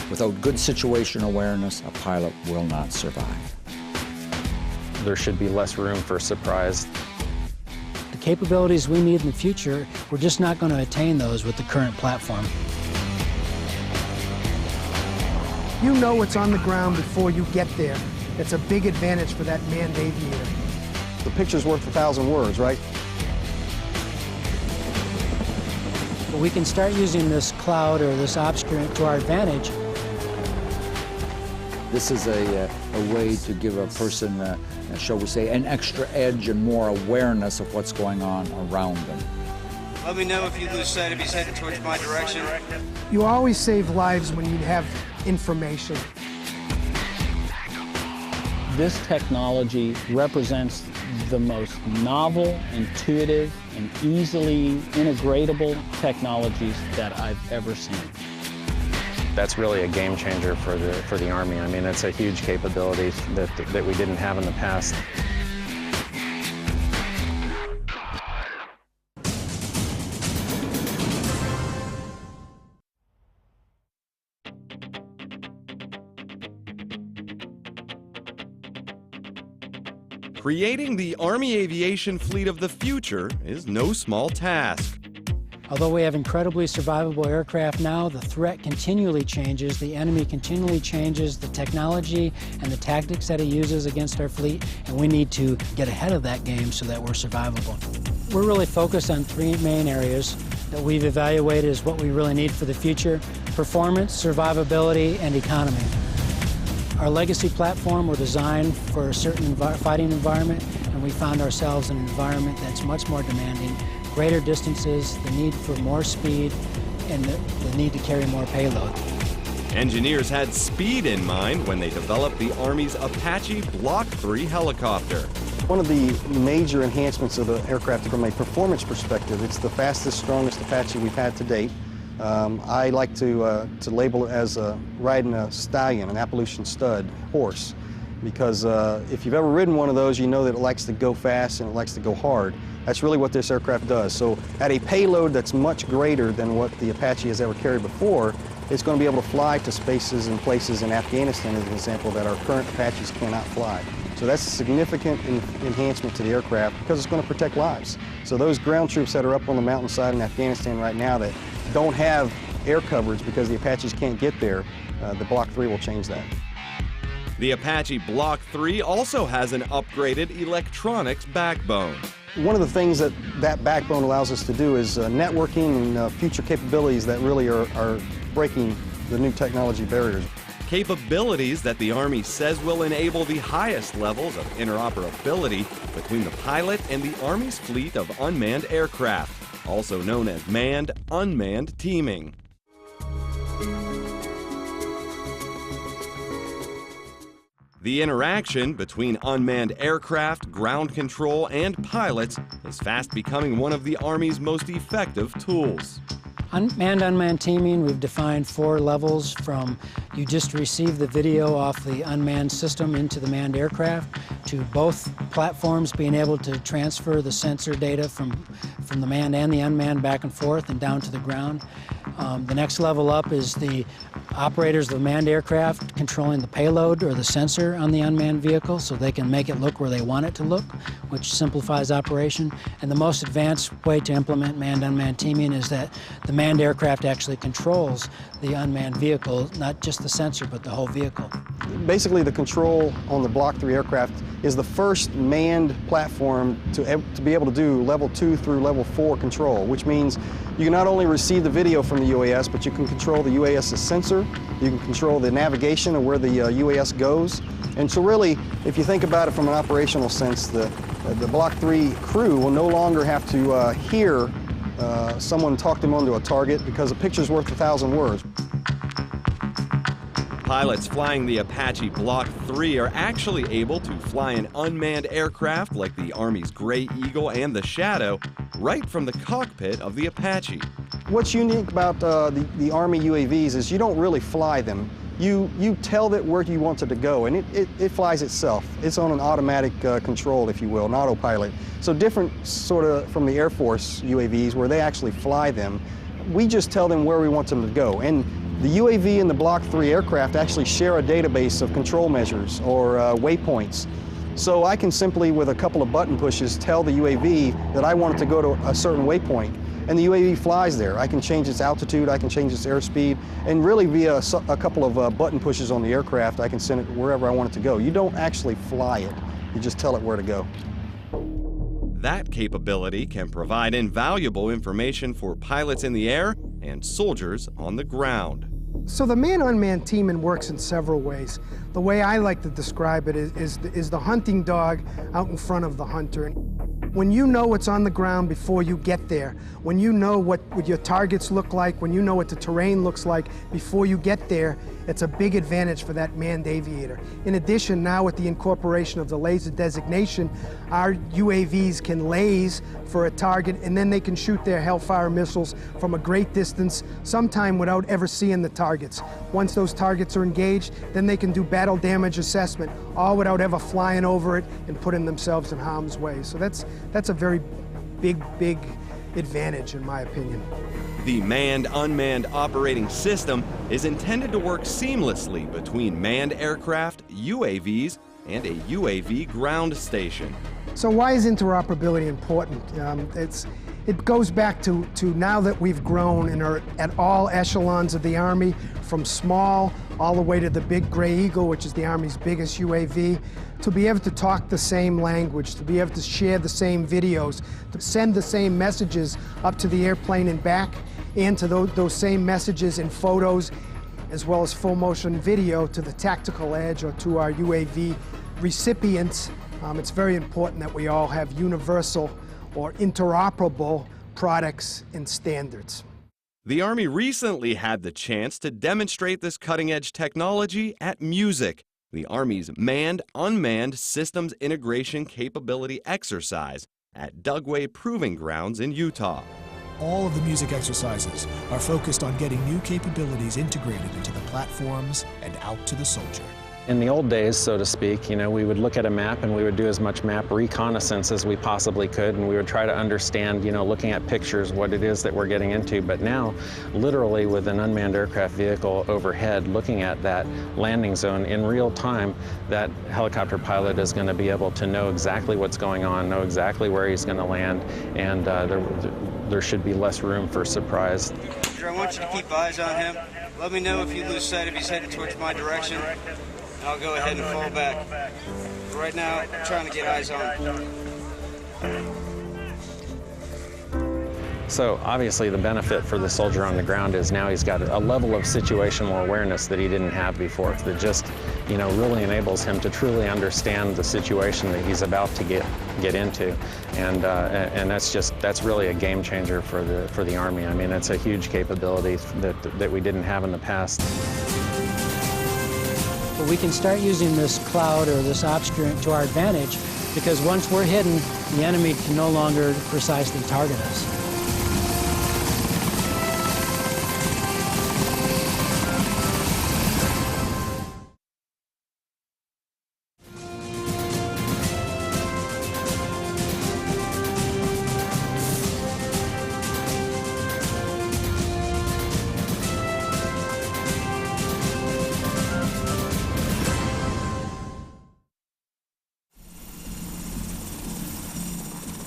Without good situation awareness, a pilot will not survive. There should be less room for surprise. The capabilities we need in the future, we're just not going to attain those with the current platform. You know what's on the ground before you get there. That's a big advantage for that manned aviator. The picture's worth 1,000 words, right? But we can start using this cloud or this obscurant to our advantage. This is a way to give a person, shall we say, an extra edge and more awareness of what's going on around them. Let me know if you lose sight if he's headed towards my direction. You always save lives when you have information. This technology represents the most novel, intuitive, and easily integratable technologies that I've ever seen. That's really a game changer for the Army. I mean, it's a huge capability that we didn't have in the past. Creating the Army aviation fleet of the future is no small task. Although we have incredibly survivable aircraft now, the threat continually changes, the enemy continually changes the technology and the tactics that it uses against our fleet, and we need to get ahead of that game so that we're survivable. We're really focused on three main areas that we've evaluated as what we really need for the future: performance, survivability, and economy. Our legacy platform were designed for a certain fighting environment, and we found ourselves in an environment that's much more demanding. Greater distances, the need for more speed, and the need to carry more payload. Engineers had speed in mind when they developed the Army's Apache Block III helicopter. One of the major enhancements of the aircraft from a performance perspective, it's the fastest, strongest Apache we've had to date. I like to label it as riding a stallion, an Appalachian stud horse, because if you've ever ridden one of those, you know that it likes to go fast and it likes to go hard. That's really what this aircraft does. So at a payload that's much greater than what the Apache has ever carried before, it's going to be able to fly to spaces and places in Afghanistan, as an example, that our current Apaches cannot fly. So that's a significant enhancement to the aircraft because it's going to protect lives. So those ground troops that are up on the mountainside in Afghanistan right now that don't have air coverage because the Apaches can't get there, the Block III will change that. The Apache Block III also has an upgraded electronics backbone. One of the things that backbone allows us to do is networking and future capabilities that really are breaking the new technology barriers. Capabilities that the Army says will enable the highest levels of interoperability between the pilot and the Army's fleet of unmanned aircraft, also known as manned-unmanned teaming. The interaction between unmanned aircraft, ground control, and pilots is fast becoming one of the Army's most effective tools. Manned-unmanned teaming, we've defined 4 levels from you just receive the video off the unmanned system into the manned aircraft, to both platforms being able to transfer the sensor data from the manned and the unmanned back and forth and down to the ground. The next level up is the operators of the manned aircraft controlling the payload or the sensor on the unmanned vehicle so they can make it look where they want it to look, which simplifies operation. And the most advanced way to implement manned-unmanned teaming is that the manned aircraft actually controls the unmanned vehicle, not just the sensor, but the whole vehicle. Basically, the control on the Block III aircraft is the first manned platform to be able to do level 2 through level 4 control, which means you can not only receive the video from the UAS, but you can control the UAS's sensor, you can control the navigation of where the UAS goes. And so really, if you think about it from an operational sense, the Block III crew will no longer have to hear someone talk them onto a target, because a picture's worth 1,000 words. Pilots flying the Apache Block III are actually able to fly an unmanned aircraft like the Army's Gray Eagle and the Shadow right from the cockpit of the Apache. What's unique about the Army UAVs is you don't really fly them. You tell it where you want it to go, and it flies itself. It's on an automatic control, if you will, an autopilot. So different sort of from the Air Force UAVs where they actually fly them. We just tell them where we want them to go. And The UAV and the Block III aircraft actually share a database of control measures or waypoints. So I can simply, with a couple of button pushes, tell the UAV that I want it to go to a certain waypoint, and the UAV flies there. I can change its altitude, I can change its airspeed, and really via a couple of button pushes on the aircraft, I can send it wherever I want it to go. You don't actually fly it, you just tell it where to go. That capability can provide invaluable information for pilots in the air and soldiers on the ground. So the man-unmanned teaming works in several ways. The way I like to describe it is the hunting dog out in front of the hunter. When you know what's on the ground before you get there, when you know what your targets look like, when you know what the terrain looks like before you get there, it's a big advantage for that manned aviator. In addition, now with the incorporation of the laser designation, our UAVs can laze for a target, and then they can shoot their Hellfire missiles from a great distance, sometime without ever seeing the targets. Once those targets are engaged, then they can do battle damage assessment, all without ever flying over it and putting themselves in harm's way. So that's a very big advantage, in my opinion. The manned-unmanned operating system is intended to work seamlessly between manned aircraft, UAVs, and a UAV ground station. So why is interoperability important? It goes back to now that we've grown and are at all echelons of the Army, from small all the way to the big Gray Eagle, which is the Army's biggest UAV, to be able to talk the same language, to be able to share the same videos, to send the same messages up to the airplane and back, and to those same messages and photos, as well as full motion video to the tactical edge or to our UAV recipients. It's very important that we all have universal or interoperable products and standards. The Army recently had the chance to demonstrate this cutting-edge technology at MUSIC, the Army's manned-unmanned systems integration capability exercise at Dugway Proving Grounds in Utah. All of the MUSIC exercises are focused on getting new capabilities integrated into the platforms and out to the soldier. In the old days, so to speak, we would look at a map and we would do as much map reconnaissance as we possibly could, and we would try to understand, looking at pictures, what it is that we're getting into. But now, literally with an unmanned aircraft vehicle overhead, looking at that landing zone in real time, that helicopter pilot is going to be able to know exactly what's going on, know exactly where he's going to land, and there should be less room for surprise. I want you to keep eyes on him. Let me know if you lose sight if he's headed towards my direction. I'll go ahead and fall back. Right now, I'm trying to get eyes on him. So obviously the benefit for the soldier on the ground is now he's got a level of situational awareness that he didn't have before, that just really enables him to truly understand the situation that he's about to get into, and that's really a game changer for the Army. I mean, it's a huge capability that we didn't have in the past. But we can start using this cloud or this obscurant to our advantage, because once we're hidden, the enemy can no longer precisely target us.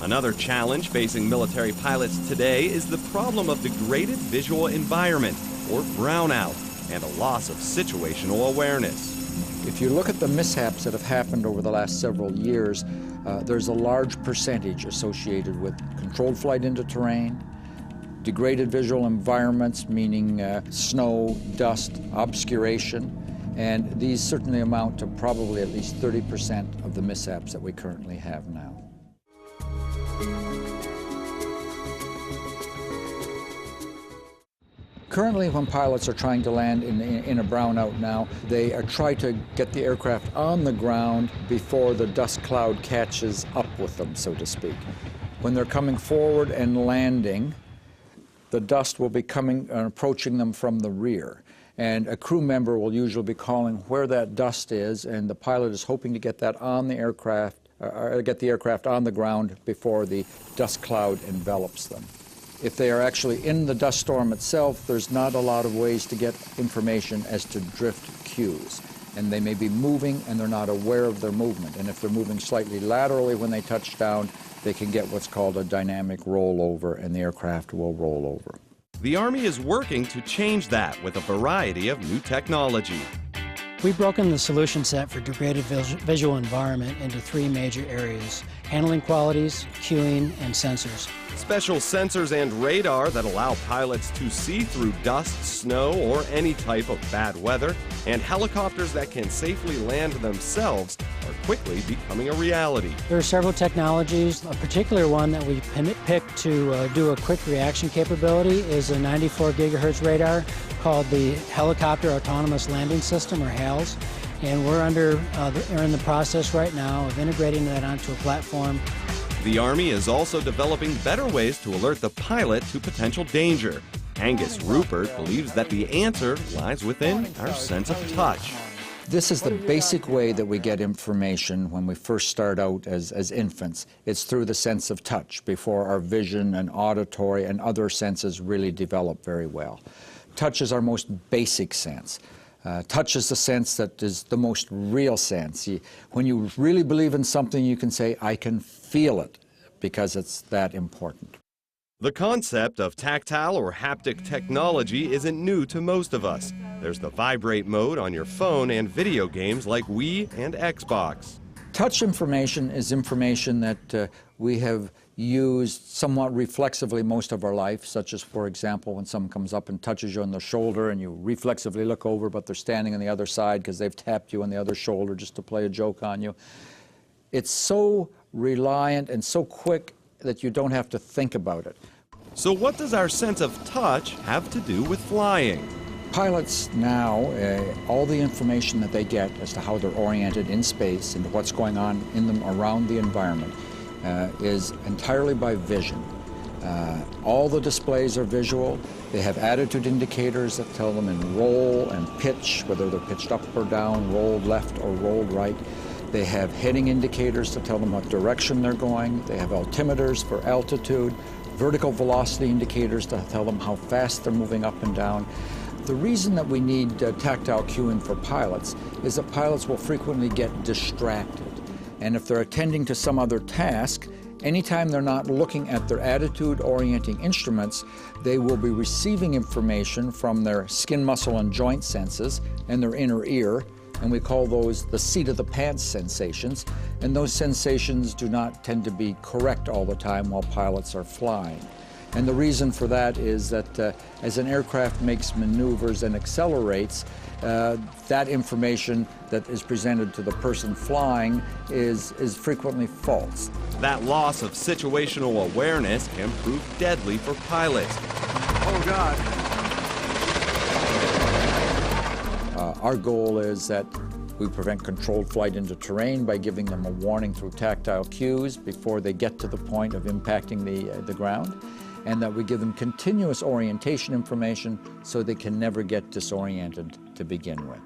Another challenge facing military pilots today is the problem of degraded visual environment, or brownout, and a loss of situational awareness. If you look at the mishaps that have happened over the last several years, there's a large percentage associated with controlled flight into terrain, degraded visual environments, meaning snow, dust, obscuration, and these certainly amount to probably at least 30% of the mishaps that we currently have now. Currently, when pilots are trying to land in a brownout now, they try to get the aircraft on the ground before the dust cloud catches up with them, so to speak. When they're coming forward and landing, the dust will be coming and approaching them from the rear. And a crew member will usually be calling where that dust is, and the pilot is hoping to get that on the aircraft, get the aircraft on the ground before the dust cloud envelops them. If they are actually in the dust storm itself, there's not a lot of ways to get information as to drift cues. And they may be moving and they're not aware of their movement. And if they're moving slightly laterally when they touch down, they can get what's called a dynamic rollover, and the aircraft will roll over. The Army is working to change that with a variety of new technology. We've broken the solution set for degraded visual environment into 3 major areas: handling qualities, cueing, and sensors. Special sensors and radar that allow pilots to see through dust, snow, or any type of bad weather, and helicopters that can safely land themselves are quickly becoming a reality. There are several technologies. A particular one that we picked to do a quick reaction capability is a 94 gigahertz radar called the Helicopter Autonomous Landing System, or HALS. And we're in the process right now of integrating that onto a platform. The Army is also developing better ways to alert the pilot to potential danger. Angus Rupert believes that the answer lies within our sense of touch. This is the basic way that we get information when we first start out as infants. It's through the sense of touch before our vision and auditory and other senses really develop very well. Touch is our most basic sense. Touch is the sense that is the most real sense. When you really believe in something, you can say, I can feel it, because it's that important. The concept of tactile or haptic technology isn't new to most of us. There's the vibrate mode on your phone and video games like Wii and Xbox. Touch information is information that we have used somewhat reflexively most of our life, such as, for example, when someone comes up and touches you on the shoulder and you reflexively look over, but they're standing on the other side because they've tapped you on the other shoulder just to play a joke on you. It's so reliant and so quick that you don't have to think about it. So what does our sense of touch have to do with flying? Pilots now, all the information that they get as to how they're oriented in space and what's going on in them around the environment is entirely by vision. All the displays are visual. They have attitude indicators that tell them in roll and pitch, whether they're pitched up or down, rolled left or rolled right. They have heading indicators to tell them what direction they're going. They have altimeters for altitude, vertical velocity indicators to tell them how fast they're moving up and down. The reason that we need tactile cueing for pilots is that pilots will frequently get distracted. And if they're attending to some other task, anytime they're not looking at their attitude-orienting instruments, they will be receiving information from their skin, muscle, and joint senses and their inner ear, and we call those the seat-of-the-pants sensations, and those sensations do not tend to be correct all the time while pilots are flying. And the reason for that is that as an aircraft makes maneuvers and accelerates, that information that is presented to the person flying is frequently false. That loss of situational awareness can prove deadly for pilots. Oh, God. Our goal is that we prevent controlled flight into terrain by giving them a warning through tactile cues before they get to the point of impacting the ground, and that we give them continuous orientation information so they can never get disoriented to begin with.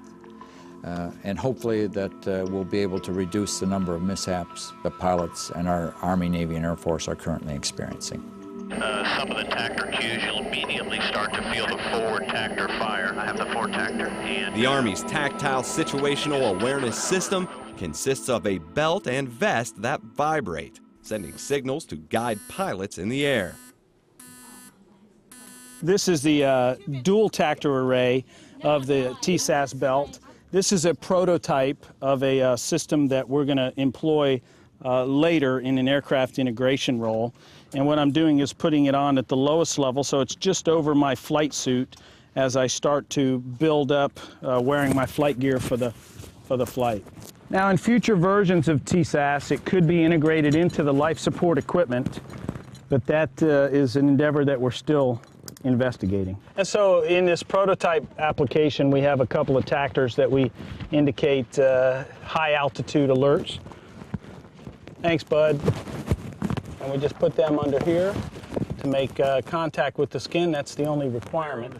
And hopefully that we'll be able to reduce the number of mishaps that pilots and our Army, Navy, and Air Force are currently experiencing. Some of the tactor cues, you'll immediately start to feel the forward tactor fire. I have the forward tactor. And the Army's tactile situational awareness system consists of a belt and vest that vibrate, sending signals to guide pilots in the air. This is the dual tactor array of the TSAS belt. This is a prototype of a system that we're going to employ later in an aircraft integration role. And what I'm doing is putting it on at the lowest level, so it's just over my flight suit as I start to build up wearing my flight gear for the flight. Now, in future versions of TSAS, it could be integrated into the life support equipment, but that is an endeavor that we're still investigating. And so in this prototype application, we have a couple of tactors that we indicate high altitude alerts. Thanks, bud. And we just put them under here to make contact with the skin. That's the only requirement.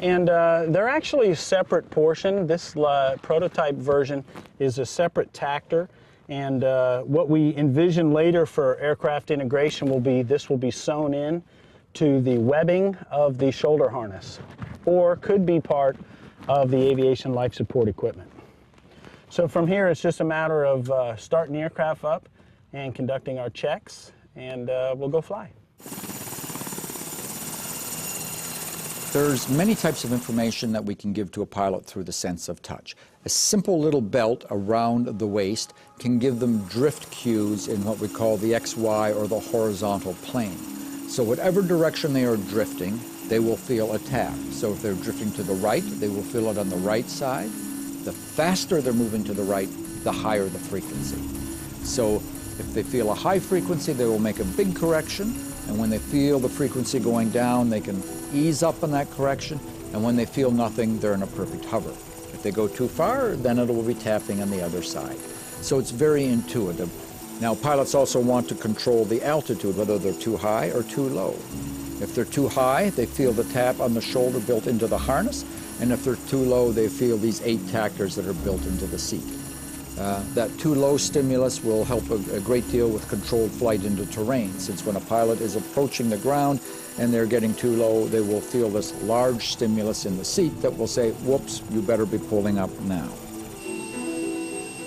And they're actually a separate portion. This prototype version is a separate tactor. And what we envision later for aircraft integration will be, this will be sewn in to the webbing of the shoulder harness, or could be part of the aviation life support equipment. So from here, it's just a matter of starting the aircraft up and conducting our checks, and we'll go fly. There's many types of information that we can give to a pilot through the sense of touch. A simple little belt around the waist can give them drift cues in what we call the XY or the horizontal plane. So whatever direction they are drifting, they will feel a tap. So if they're drifting to the right, they will feel it on the right side. The faster they're moving to the right, the higher the frequency. So if they feel a high frequency, they will make a big correction. And when they feel the frequency going down, they can ease up on that correction. And when they feel nothing, they're in a perfect hover. If they go too far, then it will be tapping on the other side. So it's very intuitive. Now, pilots also want to control the altitude, whether they're too high or too low. If they're too high, they feel the tap on the shoulder built into the harness. And if they're too low, they feel these 8 tactors that are built into the seat. That too low stimulus will help a great deal with controlled flight into terrain, since when a pilot is approaching the ground and they're getting too low, they will feel this large stimulus in the seat that will say, whoops, you better be pulling up now.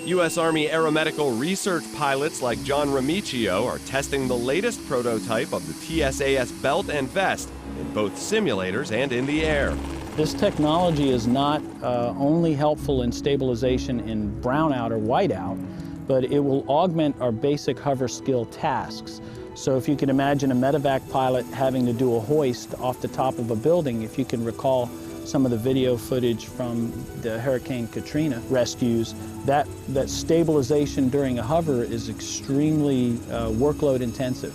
U.S. Army aeromedical research pilots like John Remicchio are testing the latest prototype of the TSAS belt and vest in both simulators and in the air. This technology is not only helpful in stabilization in brownout or whiteout, but it will augment our basic hover skill tasks. So if you can imagine a medevac pilot having to do a hoist off the top of a building, if you can recall some of the video footage from the Hurricane Katrina rescues, that stabilization during a hover is extremely workload intensive.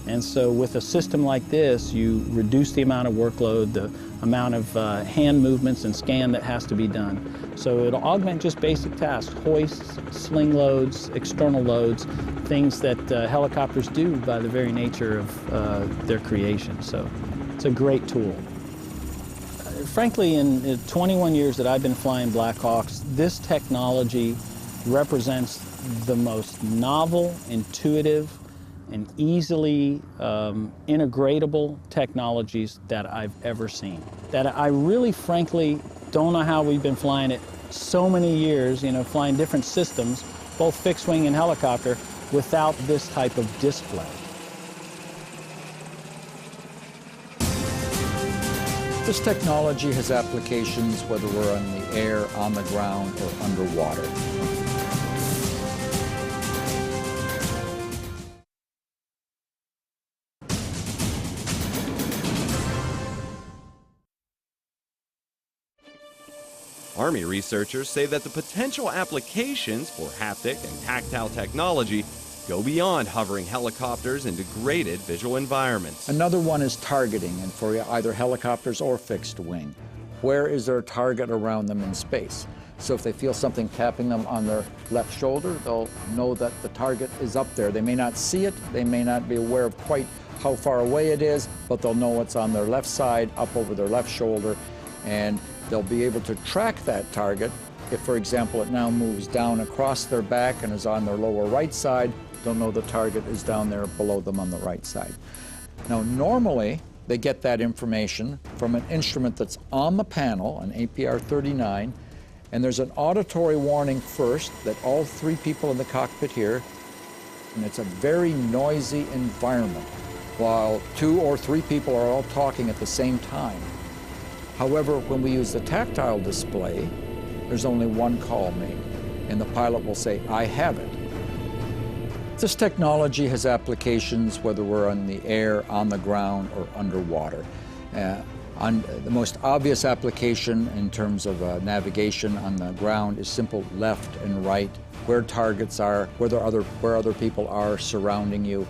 And so with a system like this, you reduce the amount of workload, the amount of hand movements and scan that has to be done. So it'll augment just basic tasks, hoists, sling loads, external loads, things that helicopters do by the very nature of their creation. So it's a great tool. Frankly, in 21 years that I've been flying Black Hawks, this technology represents the most novel, intuitive, and easily integratable technologies that I've ever seen. That I really, frankly, don't know how we've been flying it so many years, flying different systems, both fixed wing and helicopter, without this type of display. This technology has applications whether we're in the air, on the ground, or underwater. Army researchers say that the potential applications for haptic and tactile technology go beyond hovering helicopters in degraded visual environments. Another one is targeting, and for either helicopters or fixed wing. Where is their target around them in space? So if they feel something tapping them on their left shoulder, they'll know that the target is up there. They may not see it, they may not be aware of quite how far away it is, but they'll know it's on their left side, up over their left shoulder, and they'll be able to track that target. If, for example, it now moves down across their back and is on their lower right side, they'll know the target is down there below them on the right side. Now, normally, they get that information from an instrument that's on the panel, an APR 39, and there's an auditory warning first that all 3 people in the cockpit hear, and it's a very noisy environment, while 2 or 3 people are all talking at the same time. However, when we use the tactile display, there's only one call made, and the pilot will say, I have it. This technology has applications whether we're in the air, on the ground, or underwater. The most obvious application in terms of navigation on the ground is simple left and right, where targets are, where other people are surrounding you.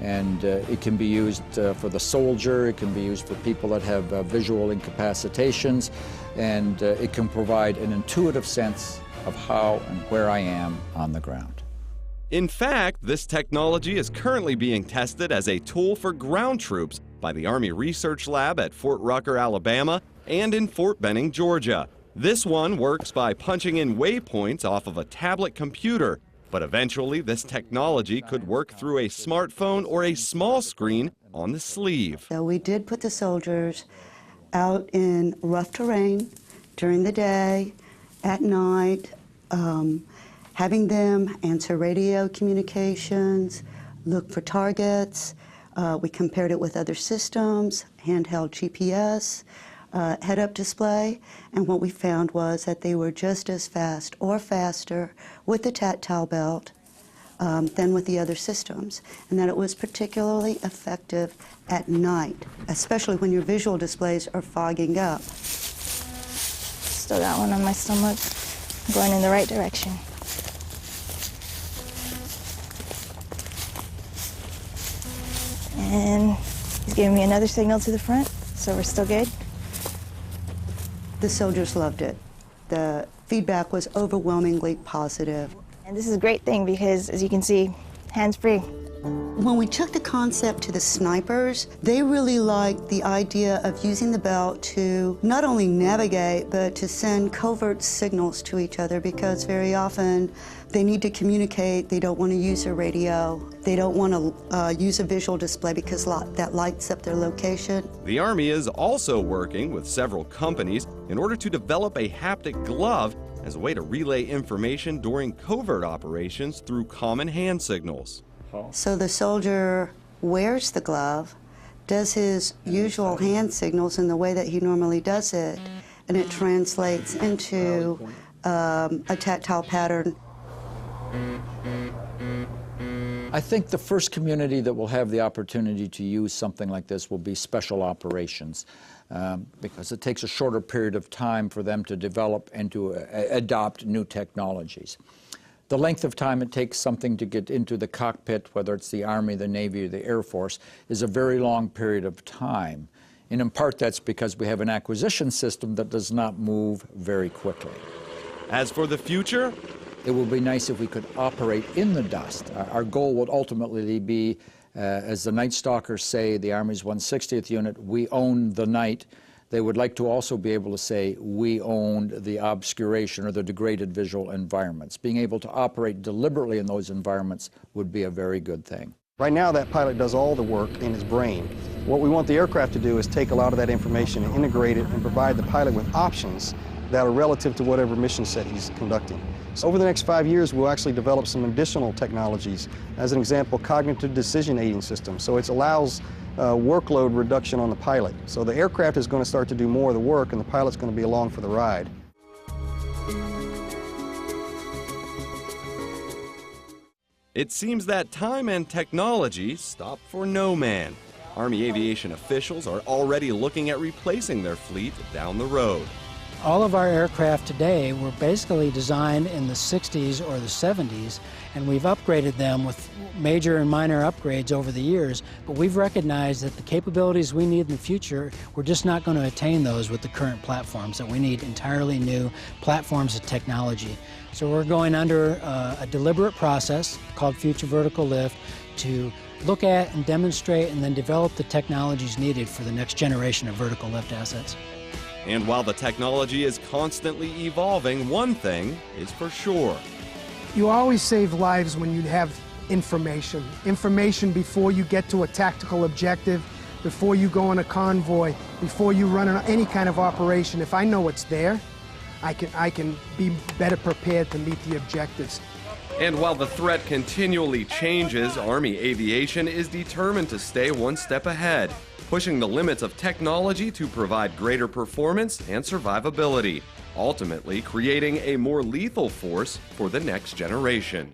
And it can be used for the soldier, it can be used for people that have visual incapacitations, and it can provide an intuitive sense of how and where I am on the ground. In fact, this technology is currently being tested as a tool for ground troops by the Army Research Lab at Fort Rucker, Alabama, and in Fort Benning, Georgia. This one works by punching in waypoints off of a tablet computer, but eventually this technology could work through a smartphone or a small screen on the sleeve. So we did put the soldiers out in rough terrain during the day, at night, having them answer radio communications, look for targets. We compared it with other systems, handheld GPS, head-up display, and what we found was that they were just as fast or faster with the tactile belt than with the other systems, and that it was particularly effective at night, especially when your visual displays are fogging up. Still got one on my stomach, going in the right direction. And he's giving me another signal to the front, so we're still good. The soldiers loved it. The feedback was overwhelmingly positive. And this is a great thing because, as you can see, hands-free. When we took the concept to the snipers, they really liked the idea of using the belt to not only navigate, but to send covert signals to each other, because very often they need to communicate. They don't want to use a radio. They don't want to use a visual display because that lights up their location. The Army is also working with several companies in order to develop a haptic glove as a way to relay information during covert operations through common hand signals. So the soldier wears the glove, does his usual hand signals in the way that he normally does it, and it translates into a tactile pattern. I think the first community that will have the opportunity to use something like this will be special operations, because it takes a shorter period of time for them to develop and to adopt new technologies. The length of time it takes something to get into the cockpit, whether it's the Army, the Navy, or the Air Force, is a very long period of time. And in part that's because we have an acquisition system that does not move very quickly. As for the future, it would be nice if we could operate in the dust. Our goal would ultimately be, as the Night Stalkers say, the Army's 160th unit, we own the night. They would like to also be able to say, we owned the obscuration or the degraded visual environments. Being able to operate deliberately in those environments would be a very good thing. Right now, that pilot does all the work in his brain. What we want the aircraft to do is take a lot of that information and integrate it and provide the pilot with options that are relative to whatever mission set he's conducting. So over the next 5 years, we'll actually develop some additional technologies. As an example, cognitive decision aiding system. So it allows workload reduction on the pilot. So the aircraft is going to start to do more of the work, and the pilot's going to be along for the ride. it seems that time and technology stop for no man. Army Aviation officials are already looking at replacing their fleet down the road. All of our aircraft today were basically designed in the 60s or the 70s, and we've upgraded them with major and minor upgrades over the years, but we've recognized that the capabilities we need in the future, we're just not going to attain those with the current platforms, that we need entirely new platforms of technology. So we're going under a deliberate process called Future Vertical Lift to look at and demonstrate and then develop the technologies needed for the next generation of vertical lift assets. And while the technology is constantly evolving, one thing is for sure. You always save lives when you have information. Information before you get to a tactical objective, before you go on a convoy, before you run any kind of operation. If I know it's there, I can be better prepared to meet the objectives. And while the threat continually changes, Army Aviation is determined to stay one step ahead, pushing the limits of technology to provide greater performance and survivability, ultimately creating a more lethal force for the next generation.